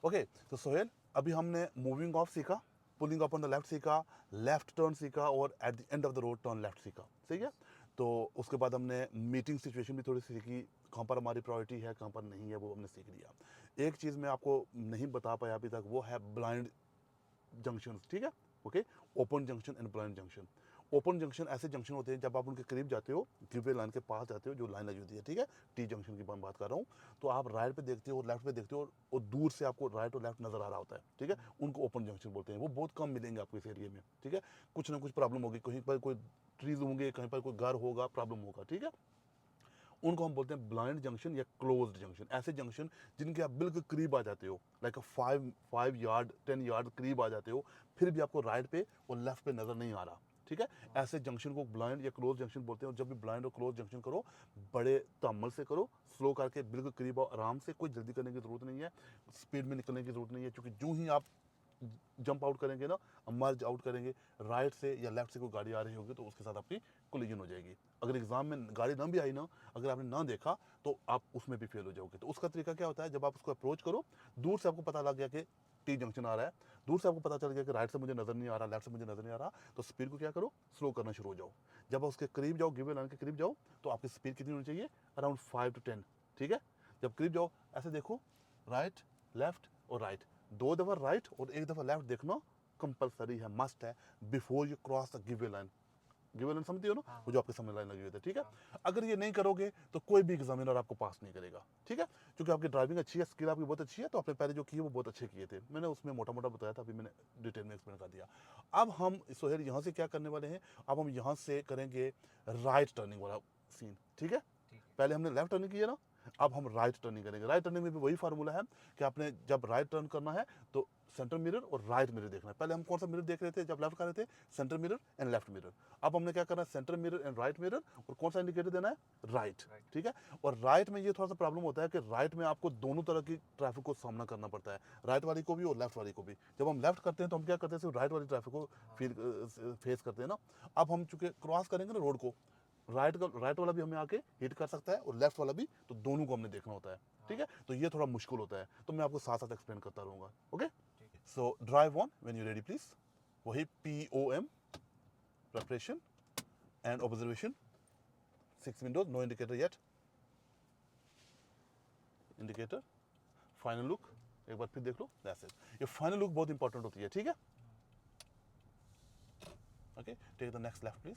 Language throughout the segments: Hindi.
ओके, तो सोहेल, अभी हमने मूविंग ऑफ सीखा, pulling up on the left सीखा, लेफ्ट टर्न सीखा और at the end of the road turn left सीखा, सही है। तो उसके बाद हमने मीटिंग सिचुएशन भी थोड़ी सी सीखी, कहाँ पर हमारी प्रायोरिटी है कहाँ पर नहीं है वो हमने सीख लिया। एक चीज़ मैं आपको नहीं बता पाया अभी तक, वो है ब्लाइंड जंक्शन, ठीक है। Okay, open junction and blind junction. Open junction ऐसे जंक्शन होते हैं जब आप उनके करीब जाते हो, गिवे लाइन के पास जाते हो, जो लाइन लगी होती है, ठीक है। टी जंक्शन की बात कर रहा हूँ, तो आप राइट पे देखते हो, लेफ्ट पे देखते हो और दूर से आपको राइट और लेफ्ट नजर आ रहा होता है, ठीक है। उनको ओपन जंक्शन बोलते हैं। वो बहुत कम मिलेंगे आपको इस एरिया में, ठीक है। कुछ ना कुछ प्रॉब्लम होगी, कहीं पर कोई ट्रीज होंगे, कहीं पर कोई घर होगा, प्रॉब्लम होगा, ठीक है। उनको हम बोलते हैं ब्लाइंड जंक्शन या क्लोज्ड जंक्शन। ऐसे जंक्शन जिनके आप बिल्कुल करीब आ जाते हो, लाइक 5 यार्ड 10 यार्ड करीब आ जाते हो, फिर भी आपको राइट पे और लेफ्ट पे नजर नहीं आ रहा, ठीक है। ऐसे जंक्शन को ब्लाइंड या क्लोज जंक्शन बोलते हैं। और जब भी ब्लाइंड और क्लोज जंक्शन करो, बड़े तम्मल से करो, स्लो करके बिल्कुल करीब आओ, आराम से, कोई जल्दी करने की जरूरत नहीं है, स्पीड में निकलने की जरूरत नहीं है, क्योंकि जो ही आप जंप आउट करेंगे ना, मर्ज आउट करेंगे, राइट से या लेफ्ट से कोई गाड़ी आ रही होगी तो उसके साथ आपकी कोलिजन हो जाएगी। अगर एग्जाम में गाड़ी ना भी आई ना, अगर आपने ना देखा तो आप उसमें भी फेल हो जाओगे। तो उसका तरीका क्या होता है, जब आप उसको अप्रोच करो, दूर से आपको पता लग गया कि टी जंक्शन आ रहा है, दूर से आपको पता चल गया कि राइट से मुझे नजर नहीं आ रहा, लेफ्ट से मुझे नजर नहीं आ रहा, तो स्पीड को क्या करो, स्लो करना शुरू हो जाओ। जब आप उसके करीब जाओ, गिवे लाइन के करीब जाओ, तो आपकी स्पीड कितनी होनी चाहिए, अराउंड 5 to 10, ठीक है। जब करीब जाओ, ऐसे देखो, राइट, लेफ्ट और राइट, 2 दफ़ा राइट और 1 दफ़ा लेफ्ट देखना कंपलसरी है, मस्ट है, before you cross the give way line. Give way line समझते हो ना, वो जो आपके सामने लाइन लगी हुई है, ठीक है। अगर ये नहीं करोगे तो कोई भी एग्जामिनर आपको पास नहीं करेगा, ठीक है। क्योंकि आपकी ड्राइविंग अच्छी है, स्किल आपकी बहुत अच्छी है, तो आपने पहले जो किए वो बहुत अच्छे किए थे, मैंने उसमें मोटा मोटा बताया था, अभी मैंने डिटेल में एक्सप्लेन कर दिया। अब हम सोहेल यहाँ से क्या करने वाले हैं, अब हम यहाँ से करेंगे राइट टर्निंग वाला सीन, ठीक है। पहले हमने लेफ्ट टर्निंग किया ना, अब हम राइट टर्निंग करेंगे। राइट टर्निंग में भी वही फार्मूला है कि आपने जब राइट टर्न करना है तो सेंटर मिरर और राइट मिरर देखना है। पहले हम कौन सा मिरर देख रहे थे जब लेफ्ट कर रहे थे, centre mirror and left mirror. अब हमने क्या करना है, centre mirror and right mirror, और कौन सा इंडिकेटर देना है, राइट, ठीक है। और राइट में ये थोड़ा सा प्रॉब्लम होता है कि राइट में आपको दोनों तरह की ट्रैफिक को सामना करना पड़ता है, राइट वाली को भी और लेफ्ट वाली को भी। जब हम लेफ्ट करते हैं तो हम क्या करते हैं, सिर्फ राइट वाली ट्रैफिक को फेस करते हैं ना। अब हम चूंकि क्रॉस करेंगे ना रोड को, राइट वाला भी हमें आके हिट कर सकता है और लेफ्ट वाला भी, तो दोनों को हमने देखना होता है, ठीक है। तो ये थोड़ा मुश्किल होता है, तो मैं आपको साथ साथ एक्सप्लेन करता रहूंगा, okay. So drive on when you ready please. वही POM, preparation and observation, 6 windows, no indicator yet, indicator, final look, एक बार फिर देख लो, दैट्स इट। ये फाइनल लुक बहुत इंपॉर्टेंट होती है, ठीक है। Okay, take the next left please.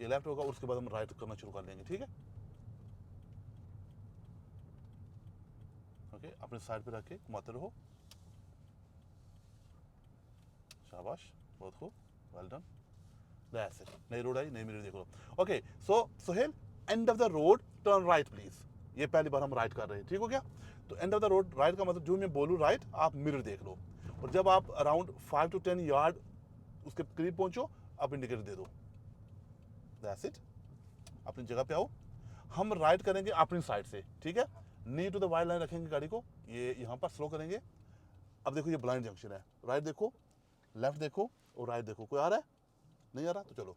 ये लेफ्ट होगा और उसके बाद हम राइट करना शुरू कर देंगे, ठीक है। ओके, अपने साइड पे रख के घुमाते रहो, शाबाश, बहुत खूब, वेल डन, दैट्स इट। नई रोड आई, नई मिरर देख लो। Okay, so Sohail, end of the road turn right please. ये पहली बार हम राइट कर रहे हैं, ठीक हो गया। तो and of the road right का मतलब जो मैं बोलूँ राइट, आप मिरर देख लो, और जब आप अराउंड 5 to 10 यार्ड उसके करीब पहुंचो, आप इंडिकेटर दे दो, दैट्स इट। अपनी जगह पे आओ, हम राइट करेंगे अपनी साइड से, ठीक है। नी टू द वाइड लाइन रखेंगे गाड़ी को, ये यहाँ पर स्लो करेंगे। अब देखो ये ब्लाइंड जंक्शन है, राइट देखो, लेफ्ट देखो और राइट देखो, कोई आ रहा है, नहीं आ रहा तो चलो,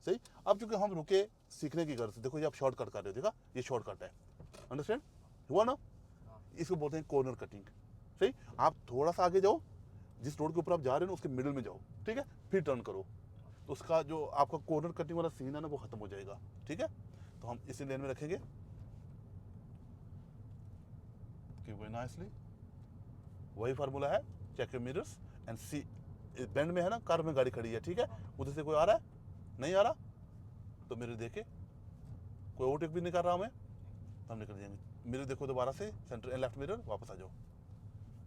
सही। अब चूंकि हम रुके सीखने की गर्ज से, देखो ये आप शॉर्टकट कर रहे हो, देखा ये शॉर्टकट है, अंडरस्टैंड हुआ ना। इसको बोलते हैं कॉर्नर कटिंग, सही। आप थोड़ा सा आगे जाओ, जिस रोड के ऊपर आप जा रहे हो ना उसके मिडिल में जाओ, ठीक है, फिर टर्न करो, तो उसका जो आपका कॉर्नर कटिंग वाला सीन है ना वो खत्म हो जाएगा, ठीक है। तो हम इसी लेन में रखेंगे, नाइसली, वही फार्मूला है, check your mirrors and see. Bend में है ना, कार में गाड़ी खड़ी है, ठीक है, उधर से कोई आ रहा है, नहीं आ रहा, तो मिरर देखे, कोई ओवरटेक भी नहीं कर रहा हमें, तो हम निकल जाएंगे। मिरर देखो दोबारा से, सेंटर एंड लेफ्ट मिरर, वापस आ जाओ।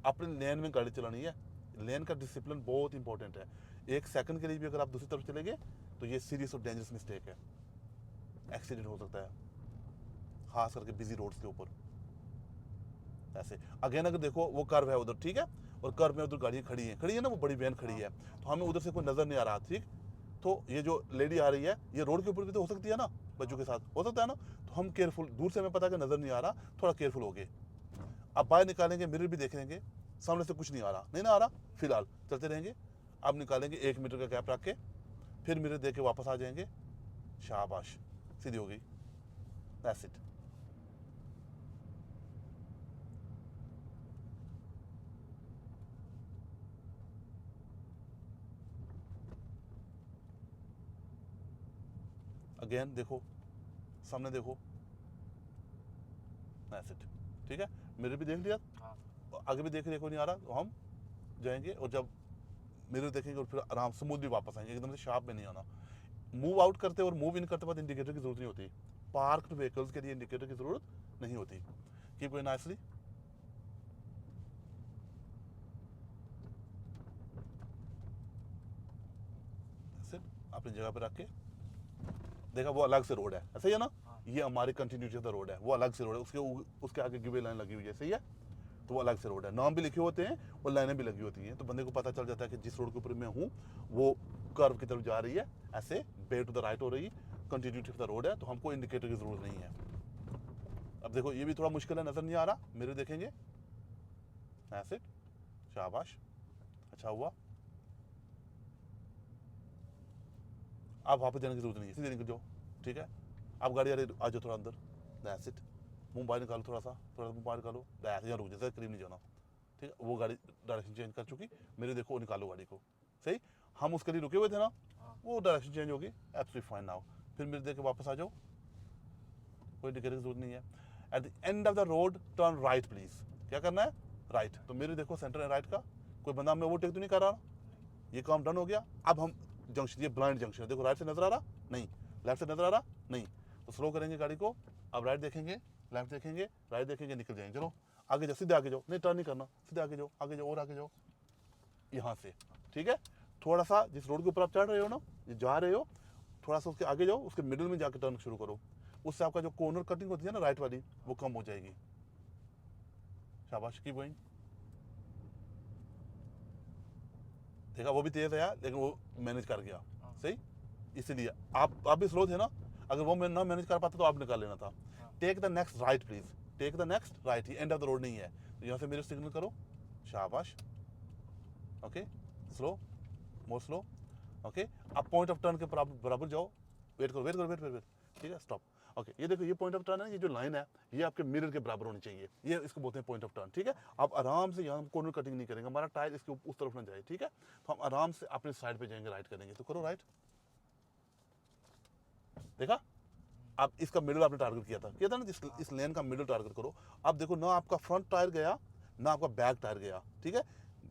अपने लेन में गाड़ी चलानी है, लेन का डिसिप्लिन बहुत इंपॉर्टेंट है। 1 सेकंड के लिए भी अगर आप दूसरी तरफ चले गए तो ये सीरियस और डेंजरस मिस्टेक है, एक्सीडेंट हो सकता है, खास करके बिजी रोड्स के ऊपर। ऐसे अगेन अगर देखो वो कर्व है उधर, ठीक है, और कर्व में उधर गाड़ियाँ खड़ी है ना, वो बड़ी वैन खड़ी है, तो हमें उधर से कोई नजर नहीं आ रहा, ठीक। तो ये जो लेडी आ रही है, ये रोड के ऊपर भी तो हो सकती है ना, बच्चों के साथ हो सकता है ना, तो हम केयरफुल, दूर से हमें पता है कि नजर नहीं आ रहा, थोड़ा केयरफुल हो गए। अब बाहर निकालेंगे, मिरर भी देखेंगे, सामने से कुछ नहीं आ रहा, नहीं ना आ रहा, फिलहाल चलते रहेंगे। अब निकालेंगे 1 मीटर का गैप रख के, फिर मिरर देख के वापस आ जाएंगे, शाबाश, सीधी हो गई, दैट्स इट। अगेन देखो, सामने देखो, ऐसे ठीक है। मिरर भी देख लिया, आगे भी देख नहीं आ रहा तो हम जाएंगे, और जब मिरर देखेंगे और फिर आराम से स्मूथली वापस आएंगे, एकदम से शार्प में नहीं आना। मूव आउट करते और मूव इन करते वक्त इंडिकेटर की जरूरत नहीं होती। पार्क्ड व्हीकल्स के लिए इंडिकेटर की जरूरत नहीं होती। Keep going nicely. अपनी जगह पे रख के देखा, वो अलग से रोड है, ऐसा ही है ना। ये हमारी कंटिन्यूटी ऑफ द रोड है, वो अलग से रोड है, उसके आगे गिवे लाइन लगी हुई है, सही है। तो वो अलग से रोड है, नाम भी लिखे होते हैं और लाइनें भी लगी होती हैं, तो बंदे को पता चल जाता है कि जिस रोड के ऊपर मैं हूँ वो कर्व की तरफ जा रही है, ऐसे बे टू द राइट हो रही है, कंटिन्यूटी ऑफ द रोड है, तो हमको इंडिकेटर की जरूरत नहीं है। अब देखो ये भी थोड़ा मुश्किल है, नजर नहीं आ रहा, मेरे देखेंगे ऐसे, शाबाश, अच्छा हुआ। आप वहाँ पे जाने की जरूरत नहीं है, सीधे निकल जाओ, ठीक है। आप गाड़ी आ जाओ थोड़ा अंदर, दैट्स इट। मुंह बाहर निकालो, थोड़ा सा मुंह बाहर निकालो, दैट्स, यहाँ रुक जाए, करीब नहीं जाना, ठीक है। वो गाड़ी डायरेक्शन चेंज कर चुकी, मेरे देखो, वो निकालो गाड़ी को, सही। हम उसके लिए रुके हुए थे ना, वो डायरेक्शन चेंज होगी, एब्सोल्युटली फाइन नाउ। फिर मेरे देख के वापस आ जाओ, कोई इंडिकेटर की जरूरत नहीं है। At the end of the road turn right please, क्या करना है, राइट। तो मेरे देखो सेंटर है राइट का, कोई बंदा हमें ओवरटेक तो नहीं कर रहा, ये काम डन हो गया। अब हम जंक्शन, ये ब्लाइंड जंक्शन है, देखो राइट से नजर आ रहा नहीं, लेफ्ट से नजर आ रहा नहीं, तो स्लो करेंगे गाड़ी को। अब राइट देखेंगे, लेफ्ट देखेंगे, राइट देखेंगे, निकल जाएंगे। चलो आगे जाओ, सीधे आगे जाओ, नहीं टर्न नहीं करना, सीधे आगे जाओ, आगे जाओ और आगे जाओ, यहाँ से, ठीक है। थोड़ा सा जिस रोड के ऊपर आप चढ़ रहे हो ना, जा रहे हो, थोड़ा सा उसके आगे जाओ, उसके मिडिल में जाकर टर्न शुरू करो, उससे आपका जो कॉर्नर कटिंग होती है ना राइट वाली, वो कम हो जाएगी। शाबाश, कीप गोइंग। देखा वो भी तेज है यार, लेकिन वो मैनेज कर गया, सही। इसीलिए आप भी स्लो थे ना, अगर वो मैं ना मैनेज कर पाता तो आप निकाल लेना था। Take the next right please, take the next right, end of the road नहीं है, तो यहाँ से मेरे सिग्नल करो, शाबाश, okay, slow, more slow, okay. आप पॉइंट ऑफ टर्न के बराबर जाओ, वेट करो, वेट करो, वेट वेट वेट, ठीक है, स्टॉप, ओके। ये देखो, ये पॉइंट ऑफ टर्न है, ये जो लाइन है ये आपके मिरर के बराबर होनी चाहिए, ये इसको बोलते हैं पॉइंट ऑफ टर्न, ठीक है। आप आराम से, यहाँ कॉर्नर कटिंग नहीं करेंगे, हमारा टायर इसके उस तरफ ना जाए, ठीक है। तो हम आराम से अपने साइड पे जाएंगे, राइट करेंगे, तो करो राइट। देखा, अब इसका मिडल आपने टारगेट किया था ना, इस लेन का मिडल टारगेट करो। अब देखो ना आपका फ्रंट टायर गया, ना आपका बैक टायर गया, ठीक है।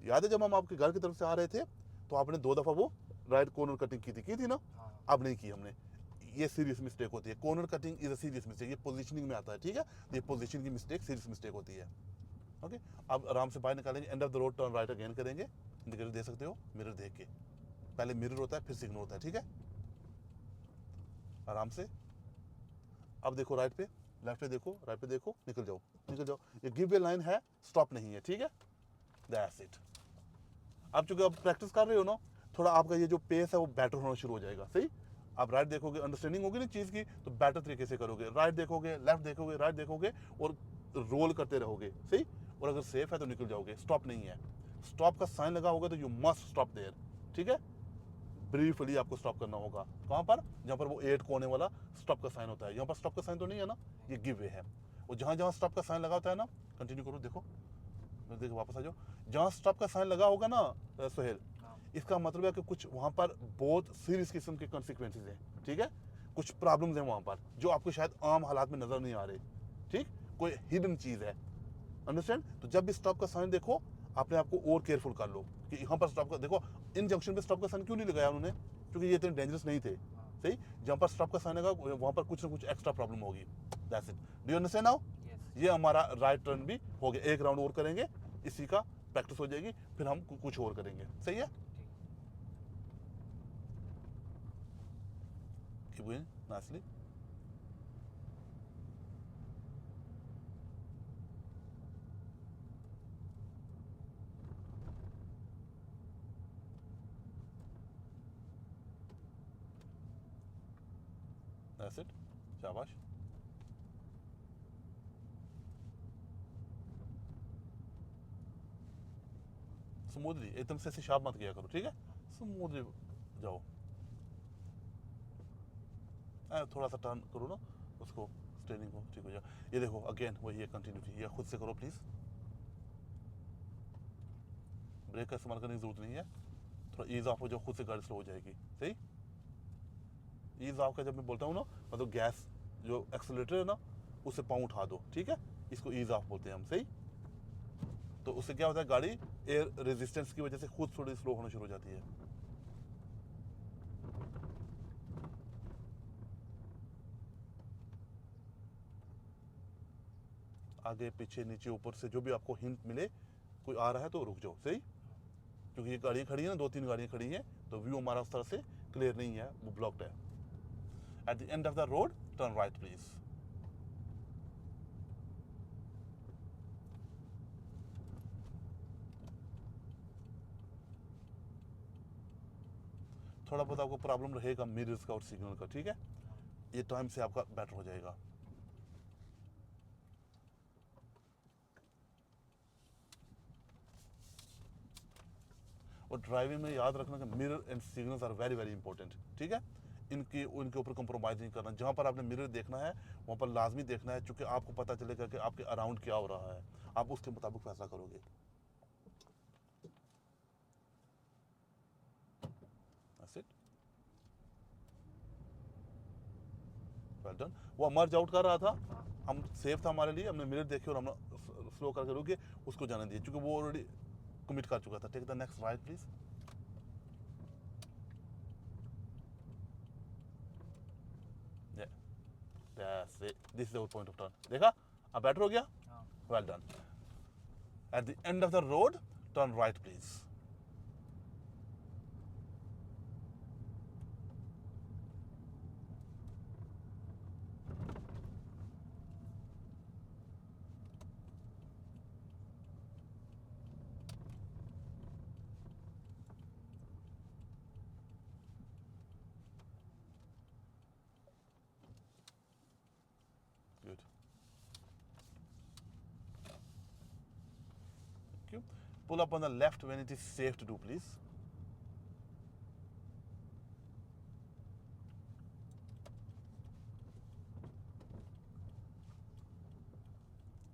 याद है जब हम आपके घर की तरफ से आ रहे थे तो आपने 2 दफा वो राइट कॉर्नर कटिंग की थी ना, अब नहीं की हमने। ये सीरियस मिस्टेक होती है, corner cutting is a serious mistake, ये पोजीशनिंग में आता है, ठीक है। ये पोजीशन की मिस्टेक सीरियस मिस्टेक होती है, ओके। अब आराम से बाहर निकालेंगे, and of the road turn right again करेंगे, इंडिकेटर दे सकते हो मिरर देख के, पहले मिरर होता है फिर सिग्नल होता है, ठीक है। आराम से, अब देखो राइट पे, लेफ्ट पे देखो, राइट पे देखो, निकल जाओ, निकल जाओ। ये गिव वे लाइन है, स्टॉप नहीं है, ठीक है, दैट्स इट। अब चूंकि आप प्रैक्टिस कर रहे हो ना, थोड़ा आपका ये जो पेस है वो बेटर होना शुरू हो जाएगा, सही। आप राइट देखोगे, अंडरस्टैंडिंग होगी ना चीज़ की, तो बेटर तरीके से करोगे, राइट देखोगे, लेफ्ट देखोगे, राइट देखोगे, और रोल करते रहोगे, सही। और अगर सेफ है तो निकल जाओगे, स्टॉप नहीं है। स्टॉप का साइन लगा होगा तो यू मस्ट स्टॉप देयर, ठीक है। ब्रीफली आपको स्टॉप करना होगा, कहाँ पर, जहाँ पर वो 8 कोने वाला स्टॉप का साइन होता है। यहाँ पर स्टॉप का साइन तो नहीं है ना, ये गिव वे है। और जहाँ जहाँ स्टॉप का साइन लगा होता है ना, कंटिन्यू करो, देखो, देखो वापस आ जाओ, जहाँ स्टॉप का साइन लगा होगा ना सोहेल, इसका मतलब है कि कुछ वहाँ पर बहुत सीरियस किस्म के कॉन्सिक्वेंसेज हैं, ठीक है। कुछ प्रॉब्लम्स हैं वहाँ पर जो आपको शायद आम हालात में नजर नहीं आ रहे, ठीक, कोई हिडन चीज़ है, अंडरस्टैंड। तो जब भी स्टॉप का साइन देखो, अपने आप को और केयरफुल कर लो कि यहाँ पर स्टॉप का देखो, इन जंक्शन पे स्टॉप का साइन क्यों नहीं लगाया उन्होंने, क्योंकि ये इतने डेंजरस नहीं थे, सही। जहाँ पर स्टॉप का साइन लगा वहाँ पर कुछ ना कुछ एक्स्ट्रा प्रॉब्लम होगी, that's it. Do you understand now. ये हमारा राइट टर्न भी हो गया, एक राउंड और करेंगे, इसी का प्रैक्टिस हो जाएगी, फिर हम कुछ और करेंगे, सही है। Keep going nicely. That's it, शाबाश। स्मूथली, एकदम से ऐसे शार्प मत किया करो, ठीक है, स्मूथली जाओ। थोड़ा सा टर्न करो ना उसको, स्टेयरिंग को, ठीक हो जाए। ये देखो अगेन वही है कंटिन्यूटी, ये खुद से करो प्लीज़, ब्रेक का इस्तेमाल करने की जरूरत नहीं है, थोड़ा ईज ऑफ हो जाओ, खुद से गाड़ी स्लो हो जाएगी, सही। ईज ऑफ का जब मैं बोलता हूँ ना, मतलब गैस जो एक्सेलरेटर है ना उससे पाँव उठा दो, ठीक है, इसको ईज ऑफ बोलते हैं हम, सही। तो उससे क्या होता है, गाड़ी एयर रेजिस्टेंस की वजह से खुद थोड़ी स्लो होना शुरू हो जाती है। आगे पीछे नीचे ऊपर से जो भी आपको हिंट मिले, कोई आ रहा है तो रुक जाओ, सही। क्योंकि ये गाड़ियाँ खड़ी है ना, 2-3 गाड़ियाँ खड़ी हैं, तो व्यू हमारा उस तरह से क्लियर नहीं है, वो ब्लॉक्ड है। At the end of the road turn right please. थोड़ा बहुत आपको प्रॉब्लम रहेगा मिरर्स का और सिग्नल का, ठीक है, ये टाइम से आपका बेटर हो जाएगा। और ड्राइविंग में याद रखना कि mirror and signals are very very important, ठीक है। इनके ऊपर कंप्रोमाइज़ नहीं करना। जहाँ पर आपने मिरर देखना है वहाँ पर लाजमी देखना है, चूँकि आपको पता चलेगा कि आपके अराउंड क्या हो रहा है, आप उसके मुताबिक फैसला करोगे। That's it. Well done. वो मर्ज आउट कर रहा था, हम सेफ था हमारे लिए, हमने मिरर देखे और हमने स्लो करके रुके, उसको जाने दिए, क्योंकि वो ऑलरेडी कमिट कर चुका था। Take the next right please. That's it. This is our point of turn. देखा, अब बेटर हो गया। Well done. At the end of the road, turn right please. Good. Thank you. Pull up on the left when it is safe to do, please.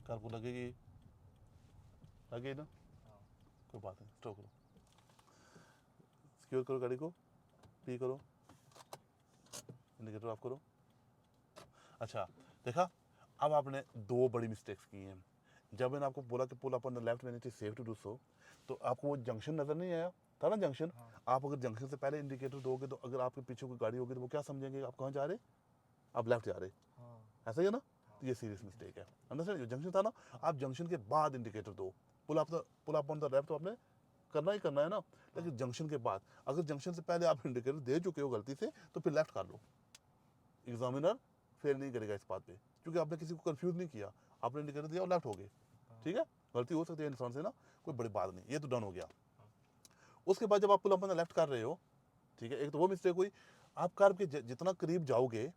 Car को लगेगी, लगे ना, कोई बात नहीं, स्टॉप करो, सिक्योर करो गाड़ी को, पी करो, इंडिकेटर ऑफ करो। अच्छा, देखा, अब आपने दो बड़ी मिस्टेक्स की हैं। जब मैंने आपको बोला कि pull up on the left when it is safe to do so, तो आपको वो जंक्शन नजर नहीं आया था ना, जंक्शन। आप अगर जंक्शन से पहले इंडिकेटर दोगे तो अगर आपके पीछे कोई गाड़ी होगी तो वो क्या समझेंगे, आप कहाँ जा रहे, आप लेफ्ट जा रहे, ऐसा ही है ना। तो ये सीरियस मिस्टेक है, अंडरस्टैंड। जो जंक्शन था ना, आप जंक्शन के बाद इंडिकेटर दो। Pull up on the left तो आपने करना ही करना है ना, लेकिन जंक्शन के बाद, अगर जंक्शन से पहले आप इंडिकेटर दे चुके हो गलती से, तो फिर लेफ्ट कर लो। एग्जामिनर फेल नहीं करेगा इस बात पे, क्योंकि आपने किसी को कंफ्यूज नहीं किया, आपने इंडिकेटर दिया और लेफ्ट हो गए, ठीक है। गलती हो सकती है इंसान से ना, कोई बड़ी बात नहीं, ये तो डन हो गया। उसके बाद जब आप pull up on the left कर रहे हो, ठीक है, एक तो वो मिस्टेक हुई, आप कर्व के जितना करीब जाओगे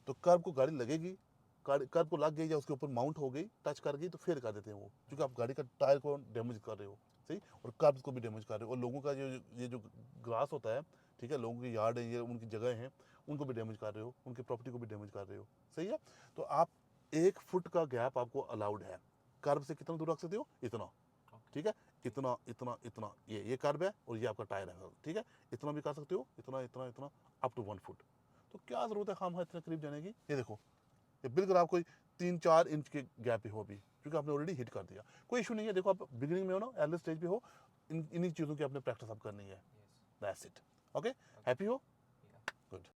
तो कर्व को गाड़ी लगेगी, कर्व को लग गई या उसके ऊपर माउंट हो गई, टच कर गई, तो फेल कर देते हैं वो, क्योंकि आप गाड़ी का टायर को डैमेज कर रहे हो, सही, और कर्व को भी डैमेज कर रहे हो, और लोगों का ये जो ग्रास होता है, ठीक है, लोगों की यार्ड है, ये उनकी जगह है, उनको भी डैमेज कर रहे हो, उनकी प्रॉपर्टी को भी डैमेज कर रहे हो, सही है। तो आप 1 फुट का गैप आपको अलाउड है, कर्व से कितना दूर रख सकते हो, इतना, ठीक है, इतना इतना इतना, ये कर्व है और ये आपका टायर है, ठीक है, इतना भी कर सकते हो, इतना इतना इतना, अप टू 1 फुट। तो क्या जरूरत है हम इतने करीब जाने की, ये देखो, ये बिल्कुल आपको 3-4 इंच के गैप पे हो भी, क्योंकि आपने ऑलरेडी हिट कर दिया, कोई इशू नहीं है। देखो, आप बिगिनिंग में हो ना, अर्ली स्टेज पे हो, इन्हीं चीज़ों की आपने प्रैक्टिस आप करनी है, दैट्स इट, ओके, हैप्पी हो।